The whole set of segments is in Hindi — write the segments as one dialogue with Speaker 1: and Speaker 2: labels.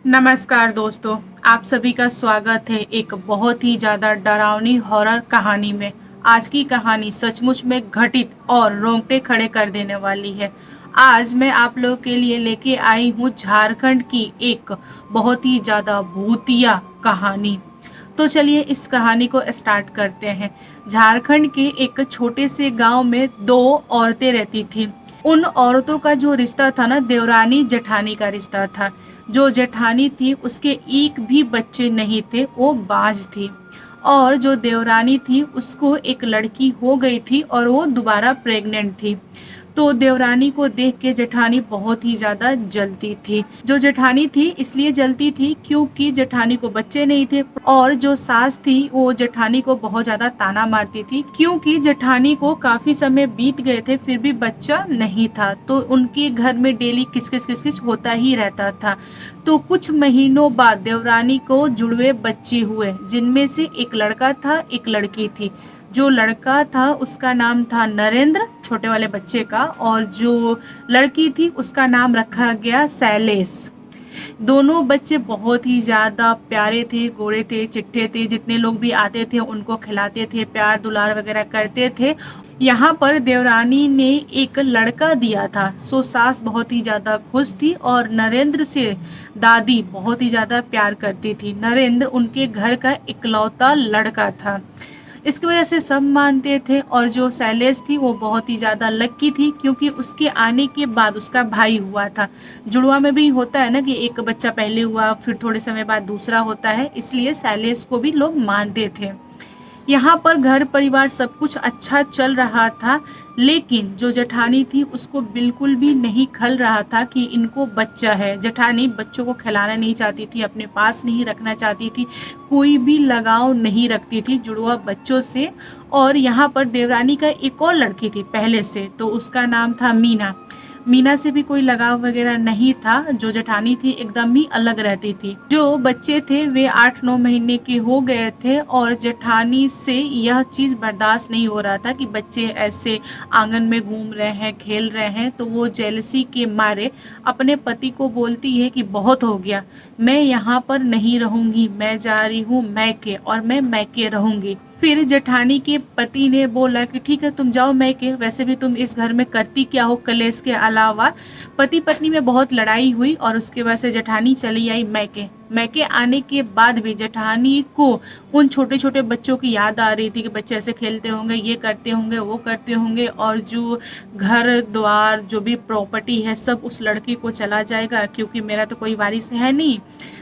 Speaker 1: नमस्कार दोस्तों, आप सभी का स्वागत है एक बहुत ही ज़्यादा डरावनी हॉरर कहानी में। आज की कहानी सचमुच में घटित और रोंगटे खड़े कर देने वाली है। आज मैं आप लोगों के लिए लेके आई हूँ झारखंड की एक बहुत ही ज़्यादा भूतिया कहानी। तो चलिए इस कहानी को स्टार्ट करते हैं। झारखंड के एक छोटे से गांव में दो औरतें रहती थीं। उन औरतों का जो रिश्ता था ना, देवरानी जेठानी का रिश्ता था। जो जेठानी थी उसके एक भी बच्चे नहीं थे, वो बांझ थी। और जो देवरानी थी उसको एक लड़की हो गई थी और वो दोबारा प्रेग्नेंट थी। तो देवरानी को देख के जेठानी बहुत ही ज़्यादा जलती थी। जो जेठानी थी इसलिए जलती थी क्योंकि जेठानी को बच्चे नहीं थे, और जो सास थी वो जेठानी को बहुत ज़्यादा ताना मारती थी क्योंकि जेठानी को काफ़ी समय बीत गए थे फिर भी बच्चा नहीं था। तो उनके घर में डेली किचकिच किचकिच होता ही रहता था। तो कुछ महीनों बाद देवरानी को जुड़वे बच्चे हुए, जिनमें से एक लड़का था एक लड़की थी। जो लड़का था उसका नाम था नरेंद्र, छोटे वाले बच्चे का, और जो लड़की थी उसका नाम रखा गया शैलेश। दोनों बच्चे बहुत ही ज़्यादा प्यारे थे, गोरे थे, चिट्ठे थे। जितने लोग भी आते थे उनको खिलाते थे, प्यार दुलार वगैरह करते थे। यहाँ पर देवरानी ने एक लड़का दिया था, सो सास बहुत ही ज़्यादा खुश थी और नरेंद्र से दादी बहुत ही ज़्यादा प्यार करती थी। नरेंद्र उनके घर का इकलौता लड़का था, इसकी वजह से सब मानते थे। और जो शैलेश थी वो बहुत ही ज़्यादा लक्की थी क्योंकि उसके आने के बाद उसका भाई हुआ था। जुड़वा में भी होता है ना कि एक बच्चा पहले हुआ फिर थोड़े समय बाद दूसरा होता है, इसलिए शैलेश को भी लोग मानते थे। यहाँ पर घर परिवार सब कुछ अच्छा चल रहा था, लेकिन जो जेठानी थी उसको बिल्कुल भी नहीं खल रहा था कि इनको बच्चा है। जेठानी बच्चों को खिलाना नहीं चाहती थी, अपने पास नहीं रखना चाहती थी, कोई भी लगाव नहीं रखती थी जुड़वा बच्चों से। और यहाँ पर देवरानी का एक और लड़की थी पहले से, तो उसका नाम था मीना। मीना से भी कोई लगाव वगैरह नहीं था। जो जेठानी थी एकदम ही अलग रहती थी। जो बच्चे थे वे 8-9 महीने के हो गए थे और जेठानी से यह चीज़ बर्दाश्त नहीं हो रहा था कि बच्चे ऐसे आंगन में घूम रहे हैं, खेल रहे हैं। तो वो जेलसी के मारे अपने पति को बोलती है कि बहुत हो गया, मैं यहाँ पर नहीं रहूँगी, मैं जा रही हूँ मैके और मैं मैके रहूँगी। फिर जेठानी के पति ने बोला कि ठीक है तुम जाओ मैके, वैसे भी तुम इस घर में करती क्या हो कलेश के अलावा। पति पत्नी में बहुत लड़ाई हुई और उसके बाद से जेठानी चली आई मैके। मैके आने के बाद भी जेठानी को उन छोटे छोटे बच्चों की याद आ रही थी कि बच्चे ऐसे खेलते होंगे, ये करते होंगे, वो करते होंगे, और जो घर द्वार जो भी प्रॉपर्टी है सब उस लड़के को चला जाएगा क्योंकि मेरा तो कोई वारिस है नहीं,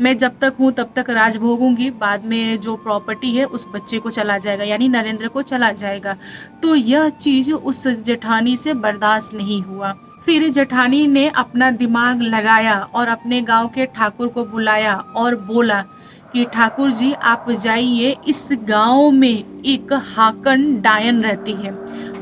Speaker 1: मैं जब तक हूँ तब तक राज भोगूंगी, बाद में जो प्रॉपर्टी है उस बच्चे को चला जाएगा, यानी नरेंद्र को चला जाएगा। तो यह चीज़ उस जेठानी से बर्दाश्त नहीं हुआ। फिर जेठानी ने अपना दिमाग लगाया और अपने गांव के ठाकुर को बुलाया और बोला कि ठाकुर जी आप जाइए, इस गांव में एक हाकन डायन रहती है,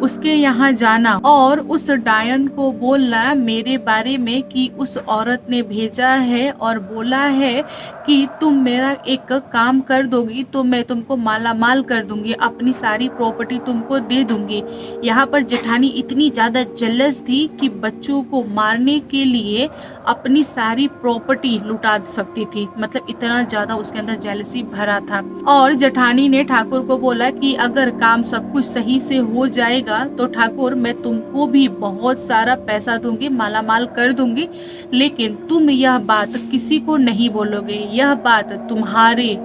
Speaker 1: उसके यहाँ जाना और उस डायन को बोलना मेरे बारे में कि उस औरत ने भेजा है और बोला है कि तुम मेरा एक काम कर दोगी तो मैं तुमको माला माल कर दूंगी, अपनी सारी प्रॉपर्टी तुमको दे दूंगी। यहाँ पर जेठानी इतनी ज़्यादा जेलस थी कि बच्चों को मारने के लिए अपनी सारी प्रॉपर्टी लुटा सकती थी, मतलब इतना ज़्यादा उसके अंदर जेलसी भरा था। और जेठानी ने ठाकुर को बोला कि अगर काम सब कुछ सही से हो जाएगा तो ठाकुर मैं तुमको भी बहुत सारा पैसा दूंगी, माला माल कर दूंगी, लेकिन तुम यह बात किसी को नहीं बोलोगे, यह बात तुम्हारे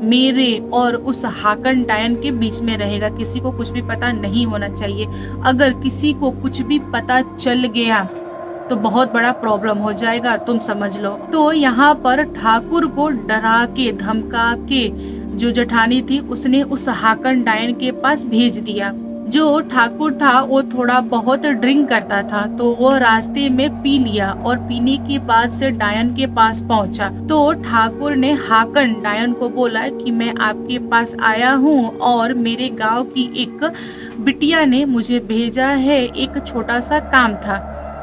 Speaker 1: मेरे और उस हाकन डायन के बीच में रहेगा, किसी को कुछ भी पता नहीं होना चाहिए। अगर किसी को कुछ भी पता चल गया तो बहुत बड़ा प्रॉब्लम हो जाएगा, तुम समझ लो। तो यहाँ पर ठाकुर को डरा के धमका के जो जेठानी थी उसने उस हाकन डायन के पास भेज दिया। जो ठाकुर था वो थोड़ा बहुत ड्रिंक करता था, तो वो रास्ते में पी लिया और पीने के बाद से डायन के पास पहुंचा। तो ठाकुर ने हाकन डायन को बोला कि मैं आपके पास आया हूँ और मेरे गांव की एक बिटिया ने मुझे भेजा है, एक छोटा सा काम था।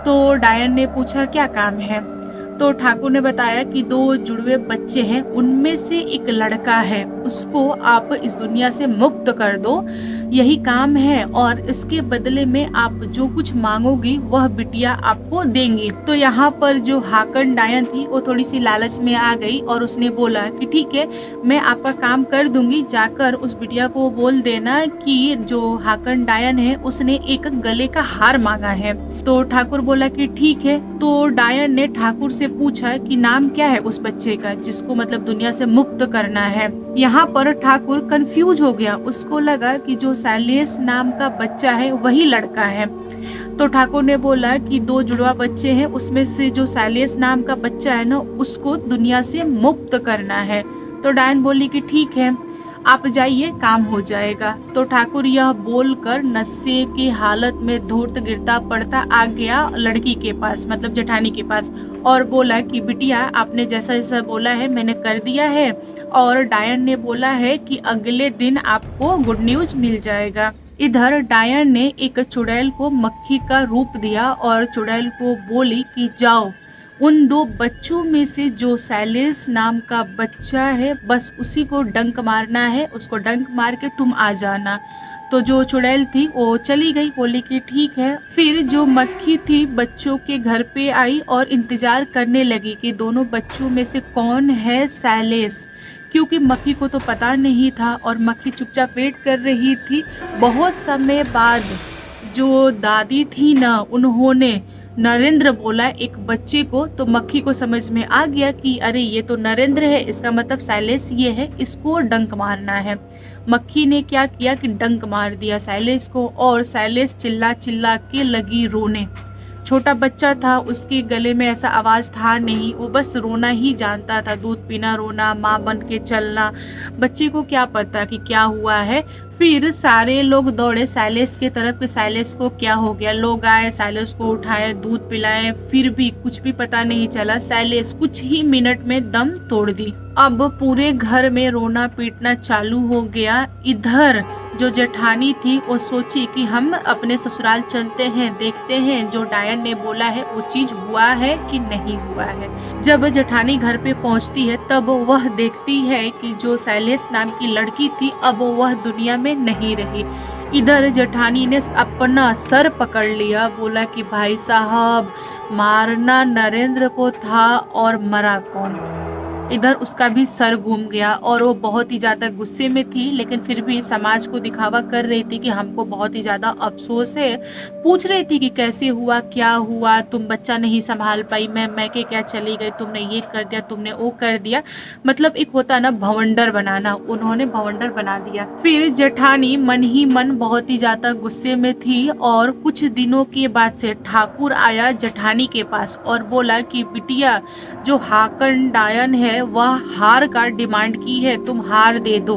Speaker 1: तो डायन ने पूछा क्या काम है। तो ठाकुर ने बताया कि 2 जुड़वे बच्चे हैं, उनमें से एक लड़का है, उसको आप इस दुनिया से मुक्त कर दो, यही काम है और इसके बदले में आप जो कुछ मांगोगी वह बिटिया आपको देंगी। तो यहाँ पर जो हाकन डायन थी वो थोड़ी सी लालच में आ गई और उसने बोला कि ठीक है, मैं आपका काम कर दूंगी, जाकर उस बिटिया को बोल देना कि जो हाकन डायन है उसने एक गले का हार मांगा है। तो ठाकुर बोला कि ठीक है। तो डायन ने ठाकुर से पूछा कि नाम क्या है उस बच्चे का जिसको मतलब दुनिया से मुक्त करना है। यहाँ पर ठाकुर कंफ्यूज हो गया, उसको लगा कि जो सैलेस नाम का बच्चा है वही लड़का है। तो ठाकुर ने बोला कि 2 जुड़वा बच्चे हैं, उसमें से जो सैलेस नाम का बच्चा है ना उसको दुनिया से मुक्त करना है। तो डायन बोली कि ठीक है, आप जाइए, काम हो जाएगा। तो ठाकुर यह बोलकर नशे की हालत में धूर्त गिरता पड़ता आ गया लड़की के पास, मतलब जेठानी के पास, और बोला कि बिटिया आपने जैसा जैसा बोला है मैंने कर दिया है, और डायन ने बोला है कि अगले दिन आपको गुड न्यूज मिल जाएगा। इधर डायन ने एक चुड़ैल को मक्खी का रूप दिया और चुड़ैल को बोली कि जाओ, उन 2 बच्चों में से जो सैलेस नाम का बच्चा है बस उसी को डंक मारना है, उसको डंक मार के तुम आ जाना। तो जो चुड़ैल थी वो चली गई, बोली कि ठीक है। फिर जो मक्खी थी बच्चों के घर पे आई और इंतजार करने लगी कि दोनों बच्चों में से कौन है सैलेस, क्योंकि मक्खी को तो पता नहीं था और मक्खी चुपचाप वेट कर रही थी। बहुत समय बाद जो दादी थी ना उन्होंने नरेंद्र बोला एक बच्चे को, तो मक्खी को समझ में आ गया कि अरे ये तो नरेंद्र है, इसका मतलब सैलेस ये है, इसको डंक मारना है। मक्खी ने क्या किया कि डंक मार दिया सैलेस को और सैलेस चिल्ला चिल्ला के लगी रोने। छोटा बच्चा था, उसके गले में ऐसा आवाज था नहीं, वो बस रोना ही जानता था, दूध पीना, रोना, माँ बन के चलना। बच्चे को क्या पता कि क्या हुआ है। फिर सारे लोग दौड़े सैलेस के तरफ कि सैलेस को क्या हो गया। लोग आए, सैलेस को उठाए, दूध पिलाए, फिर भी कुछ भी पता नहीं चला। सैलेस कुछ ही मिनट में दम तोड़ दी। अब पूरे घर में रोना पीटना चालू हो गया। इधर जो जेठानी थी वो सोची कि हम अपने ससुराल चलते हैं, देखते हैं जो डायन ने बोला है वो चीज हुआ है कि नहीं हुआ है। जब जेठानी घर पे पहुंचती है तब वह देखती है कि जो सैलेस नाम की लड़की थी अब वह दुनिया में नहीं रही। इधर जेठानी ने अपना सर पकड़ लिया, बोला कि भाई साहब मारना नरेंद्र को था और मरा कौन। इधर उसका भी सर घूम गया और वो बहुत ही ज़्यादा गुस्से में थी, लेकिन फिर भी समाज को दिखावा कर रही थी कि हमको बहुत ही ज़्यादा अफसोस है। पूछ रही थी कि कैसे हुआ, क्या हुआ, तुम बच्चा नहीं संभाल पाई, मैं मैके क्या चली गई, तुमने ये कर दिया, तुमने वो कर दिया। मतलब एक होता ना भवंडर बनाना, उन्होंने भवंडर बना दिया। फिर जेठानी मन ही मन बहुत ही ज़्यादा गुस्से में थी और कुछ दिनों के बाद से ठाकुर आया जेठानी के पास और बोला कि बिटिया जो हाकन डायन है वह हार का डिमांड की है, तुम हार दे दो।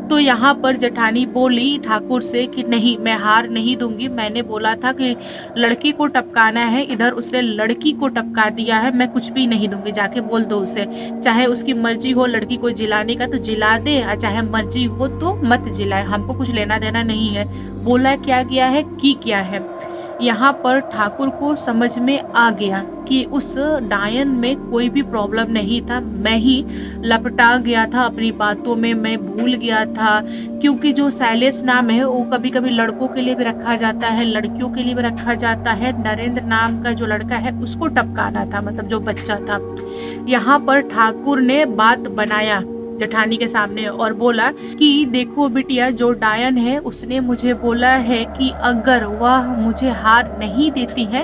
Speaker 1: तो यहाँ पर जेठानी बोली ठाकुर से कि नहीं, मैं हार नहीं दूंगी, मैंने बोला था कि लड़की को टपकाना है, इधर उसने लड़की को टपका दिया है, मैं कुछ भी नहीं दूंगी, जाके बोल दो उसे, चाहे उसकी मर्जी हो लड़की को जिलाने का तो जिला दे, चाहे मर्जी हो तो मत जिलाए, हमको कुछ लेना देना नहीं है। बोला क्या गया है की क्या है। यहाँ पर ठाकुर को समझ में आ गया कि उस डायन में कोई भी प्रॉब्लम नहीं था, मैं ही लपटा गया था अपनी बातों में, मैं भूल गया था। क्योंकि जो सैलेस नाम है वो कभी कभी लड़कों के लिए भी रखा जाता है, लड़कियों के लिए भी रखा जाता है। नरेंद्र नाम का जो लड़का है उसको टपकाना था, मतलब जो बच्चा था। यहाँ पर ठाकुर ने बात बनाया जेठानी के सामने और बोला कि देखो बिटिया, जो डायन है उसने मुझे बोला है कि अगर वह मुझे हार नहीं देती है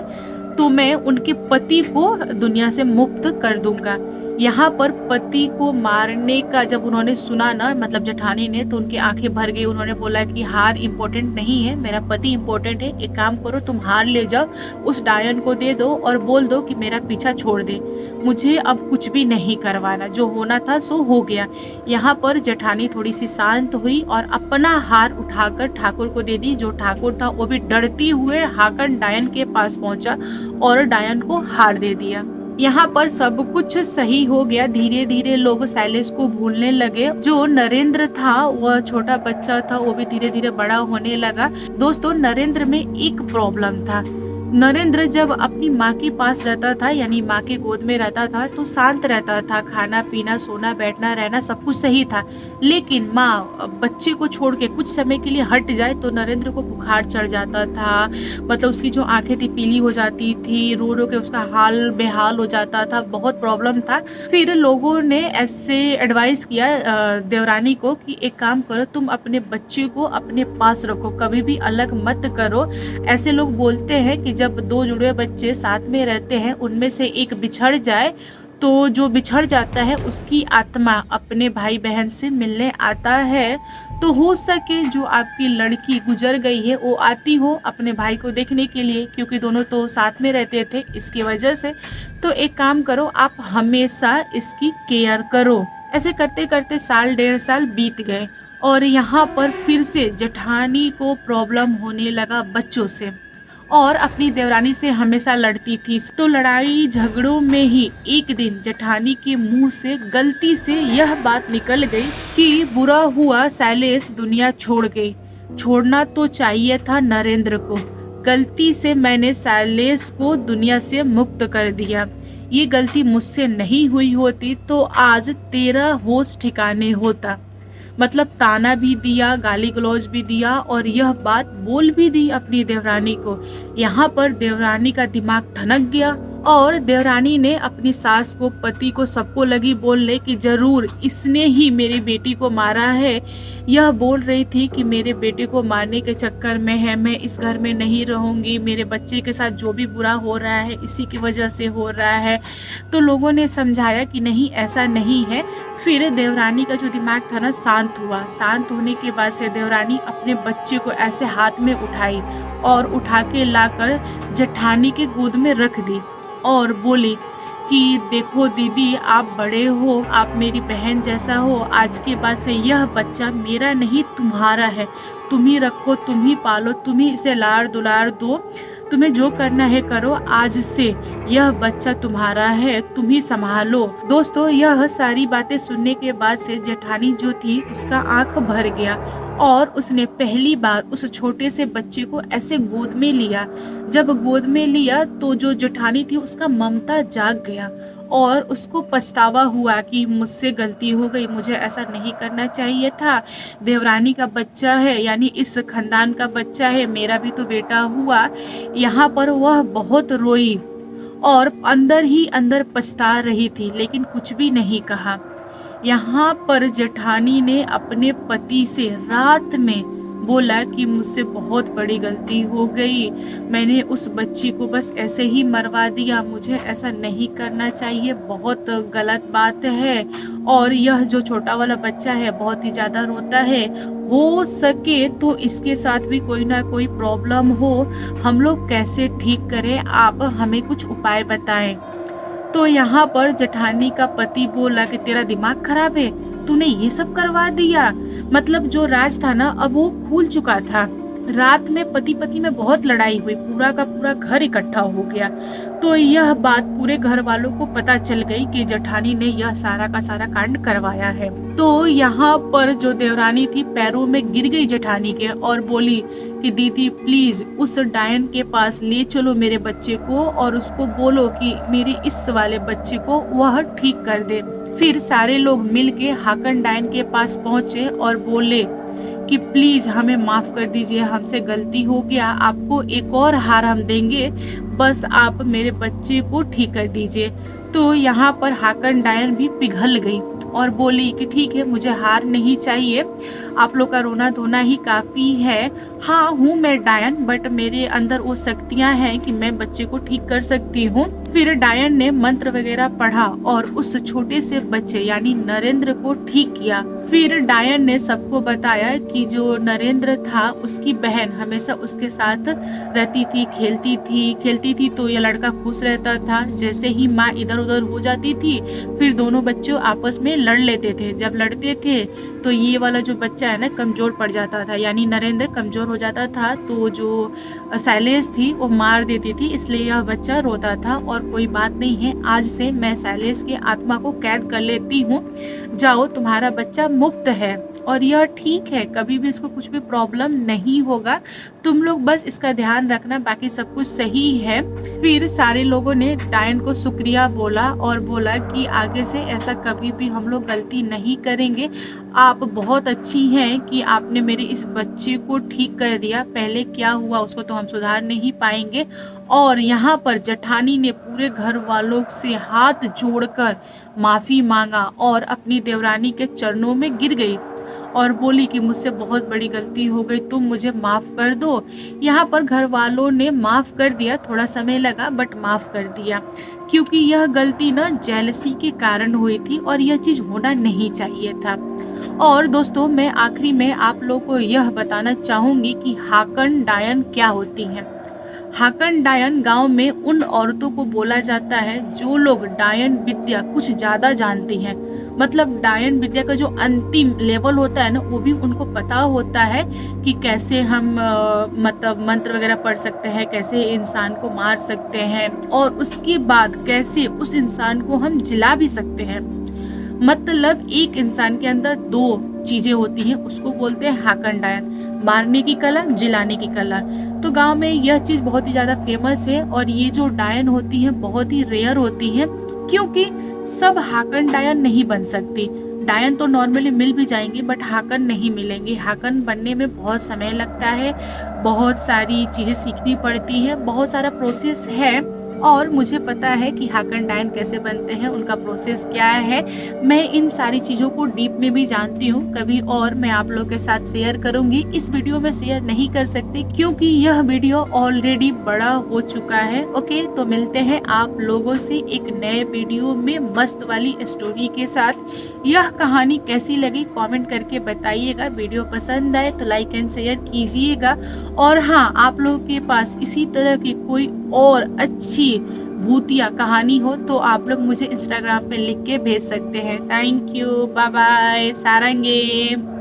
Speaker 1: तो मैं उनके पति को दुनिया से मुक्त कर दूंगा। यहाँ पर पति को मारने का जब उन्होंने सुना ना, मतलब जेठानी ने, तो उनकी आंखें भर गई। उन्होंने बोला कि हार इम्पोर्टेंट नहीं है, मेरा पति इम्पोर्टेंट है। एक काम करो, तुम हार ले जाओ, उस डायन को दे दो और बोल दो कि मेरा पीछा छोड़ दे, मुझे अब कुछ भी नहीं करवाना, जो होना था सो हो गया। यहाँ पर जेठानी थोड़ी सी शांत हुई और अपना हार उठाकर ठाकुर को दे दी। जो ठाकुर था वो भी डरती हुए हाकन डायन के पास पहुंचा और डायन को हार दे दिया। यहाँ पर सब कुछ सही हो गया। धीरे धीरे लोग सैलेस को भूलने लगे। जो नरेंद्र था वह छोटा बच्चा था, वो भी धीरे धीरे बड़ा होने लगा। दोस्तों, नरेंद्र में एक प्रॉब्लम था, नरेंद्र जब अपनी माँ के पास रहता था, यानी माँ के गोद में रहता था, तो शांत रहता था। खाना पीना, सोना बैठना रहना सब कुछ सही था। लेकिन माँ बच्चे को छोड़ के कुछ समय के लिए हट जाए तो नरेंद्र को बुखार चढ़ जाता था। मतलब उसकी जो आंखें थी पीली हो जाती थी, रो रो के उसका हाल बेहाल हो जाता था, बहुत प्रॉब्लम था। फिर लोगों ने ऐसे एडवाइस किया देवरानी को कि एक काम करो, तुम अपने बच्चे को अपने पास रखो, कभी भी अलग मत करो। ऐसे लोग बोलते हैं कि जब दो जुड़े बच्चे साथ में रहते हैं, उनमें से एक बिछड़ जाए तो जो बिछड़ जाता है उसकी आत्मा अपने भाई बहन से मिलने आता है। तो हो सके जो आपकी लड़की गुजर गई है वो आती हो अपने भाई को देखने के लिए, क्योंकि दोनों तो साथ में रहते थे इसकी वजह से। तो एक काम करो, आप हमेशा इसकी केयर करो। ऐसे करते करते साल 1.5 साल बीत गए और यहाँ पर फिर से जेठानी को प्रॉब्लम होने लगा बच्चों से, और अपनी देवरानी से हमेशा लड़ती थी। तो लड़ाई झगड़ों में ही एक दिन जेठानी के मुंह से गलती से यह बात निकल गई कि बुरा हुआ शैलेश दुनिया छोड़ गई। छोड़ना तो चाहिए था नरेंद्र को, गलती से मैंने शैलेश को दुनिया से मुक्त कर दिया। ये गलती मुझसे नहीं हुई होती तो आज तेरा होश ठिकाने होता। मतलब ताना भी दिया, गाली गलौज भी दिया और यह बात बोल भी दी अपनी देवरानी को। यहाँ पर देवरानी का दिमाग ठनक गया और देवरानी ने अपनी सास को, पति को, सबको लगी बोलने कि जरूर इसने ही मेरी बेटी को मारा है। यह बोल रही थी कि मेरे बेटे को मारने के चक्कर में है, मैं इस घर में नहीं रहूंगी, मेरे बच्चे के साथ जो भी बुरा हो रहा है इसी की वजह से हो रहा है। तो लोगों ने समझाया कि नहीं, ऐसा नहीं है। फिर देवरानी का जो दिमाग था ना शांत हुआ। शांत होने के बाद से देवरानी अपने बच्चे को ऐसे हाथ में उठाई और उठा के लाकर जेठानी के गोद में रख दी और बोली कि देखो दीदी, आप बड़े हो, आप मेरी बहन जैसा हो, आज के बाद से यह बच्चा मेरा नहीं तुम्हारा है। तुम ही रखो, तुम ही पालो, तुम ही इसे लाड़ दुलार दो, तुम्हें जो करना है करो। आज से यह बच्चा तुम्हारा है, तुम ही संभालो। दोस्तों, यह सारी बातें सुनने के बाद से जेठानी जो थी उसका आंख भर गया और उसने पहली बार उस छोटे से बच्चे को ऐसे गोद में लिया। जब गोद में लिया तो जो जेठानी थी उसका ममता जाग गया और उसको पछतावा हुआ कि मुझसे गलती हो गई, मुझे ऐसा नहीं करना चाहिए था। देवरानी का बच्चा है, यानी इस खानदान का बच्चा है, मेरा भी तो बेटा हुआ। यहाँ पर वह बहुत रोई और अंदर ही अंदर पछता रही थी, लेकिन कुछ भी नहीं कहा। यहाँ पर जेठानी ने अपने पति से रात में बोला कि मुझसे बहुत बड़ी गलती हो गई, मैंने उस बच्ची को बस ऐसे ही मरवा दिया, मुझे ऐसा नहीं करना चाहिए, बहुत गलत बात है। और यह जो छोटा वाला बच्चा है बहुत ही ज़्यादा रोता है, हो सके तो इसके साथ भी कोई ना कोई प्रॉब्लम हो, हम लोग कैसे ठीक करें, आप हमें कुछ उपाय बताएं। तो यहाँ पर जेठानी का पति बोला कि तेरा दिमाग खराब है, तूने ये सब करवा दिया। मतलब जो राज था ना अब वो खुल चुका था। रात में पति पत्नी में बहुत लड़ाई हुई, पूरा का पूरा घर इकट्ठा हो गया। तो यह बात पूरे घर वालों को पता चल गई कि जेठानी ने यह सारा का सारा कांड करवाया है। तो यहाँ पर जो देवरानी थी पैरों में गिर गई जेठानी के और बोली कि दीदी प्लीज उस डायन के पास ले चलो मेरे बच्चे को और उसको बोलो कि मेरे इस वाले बच्चे को वह ठीक कर दे। फिर सारे लोग मिलके हाकन डायन के पास पहुंचे और बोले कि प्लीज हमें माफ कर दीजिए, हमसे गलती हो गया, आपको एक और हार हम देंगे, बस आप मेरे बच्चे को ठीक कर दीजिए। तो यहाँ पर हाकन डायन भी पिघल गई और बोली कि ठीक है, मुझे हार नहीं चाहिए, आप लोग का रोना धोना ही काफ़ी है। हाँ हूँ मैं डायन, बट मेरे अंदर वो शक्तियाँ हैं कि मैं बच्चे को ठीक कर सकती हूँ। फिर डायन ने मंत्र वगैरह पढ़ा और उस छोटे से बच्चे यानी नरेंद्र को ठीक किया। फिर डायन ने सबको बताया कि जो नरेंद्र था उसकी बहन हमेशा उसके साथ रहती थी, खेलती थी तो ये लड़का खुश रहता था। जैसे ही माँ इधर उधर हो जाती थी फिर दोनों बच्चों आपस में लड़ लेते थे। जब लड़ते थे तो ये वाला जो बच्चा है ना कमजोर पड़ जाता था, यानी नरेंद्र कमजोर हो जाता था, तो जो शैलेश थी वो मार देती थी, इसलिए यह बच्चा रोता था। और कोई बात नहीं है, आज से मैं शैलेश के आत्मा को कैद कर लेती हूँ, जाओ तुम्हारा बच्चा मुक्त है। और यह ठीक है, कभी भी इसको कुछ भी प्रॉब्लम नहीं होगा। तुम लोग बस इसका ध्यान रखना, बाकी सब कुछ सही है। फिर सारे लोगों ने डायन को शुक्रिया बोला और बोला कि आगे से ऐसा कभी भी हम लोग गलती नहीं करेंगे। आप बहुत अच्छी हैं कि आपने मेरे इस बच्चे को ठीक कर दिया, पहले क्या हुआ उसको तो हम सुधार नहीं पाएंगे। और यहाँ पर जेठानी ने पूरे घर वालों से हाथ जोड़कर माफ़ी मांगा और अपनी देवरानी के चरणों में गिर गई और बोली कि मुझसे बहुत बड़ी गलती हो गई, तुम मुझे माफ़ कर दो। यहाँ पर घर वालों ने माफ़ कर दिया, थोड़ा समय लगा बट माफ़ कर दिया, क्योंकि यह गलती ना जेलसी के कारण हुई थी और यह चीज़ होना नहीं चाहिए था। और दोस्तों, मैं आखिरी में आप लोगों को यह बताना चाहूँगी कि हाकन डायन क्या होती हैं। हाकन डायन गांव में उन औरतों को बोला जाता है जो लोग डायन विद्या कुछ ज़्यादा जानती हैं। मतलब डायन विद्या का जो अंतिम लेवल होता है ना, वो भी उनको पता होता है कि कैसे हम मतलब मंत्र वगैरह पढ़ सकते हैं, कैसे इंसान को मार सकते हैं और उसके बाद कैसे उस इंसान को हम जिला भी सकते हैं। मतलब एक इंसान के अंदर दो चीजें होती हैं, उसको बोलते हैं हाकन डायन, मारने की कला, जिलाने की कला। तो गांव में यह चीज बहुत ही ज्यादा फेमस है और ये जो डायन होती हैं बहुत ही रेयर होती हैं, क्योंकि सब हाकन डायन नहीं बन सकती। डायन तो नॉर्मली मिल भी जाएंगे बट हाकन नहीं मिलेंगे। हाकन बनने में बहुत समय लगता है, बहुत सारी चीजें सीखनी पड़ती है, बहुत सारा प्रोसेस है। और मुझे पता है कि हाकन डायन कैसे बनते हैं, उनका प्रोसेस क्या है। मैं इन सारी चीज़ों को डीप में भी जानती हूँ, कभी और मैं आप लोगों के साथ शेयर करूँगी। इस वीडियो में शेयर नहीं कर सकती क्योंकि यह वीडियो ऑलरेडी बड़ा हो चुका है। ओके, तो मिलते हैं आप लोगों से एक नए वीडियो में मस्त वाली स्टोरी के साथ। यह कहानी कैसी लगी कमेंट करके बताइएगा। वीडियो पसंद आए तो लाइक एंड शेयर कीजिएगा। और हाँ, आप लोगों के पास इसी तरह की कोई और अच्छी भूतिया कहानी हो तो आप लोग मुझे इंस्टाग्राम पे लिख के भेज सकते हैं। Thank you, bye bye, सारंगे।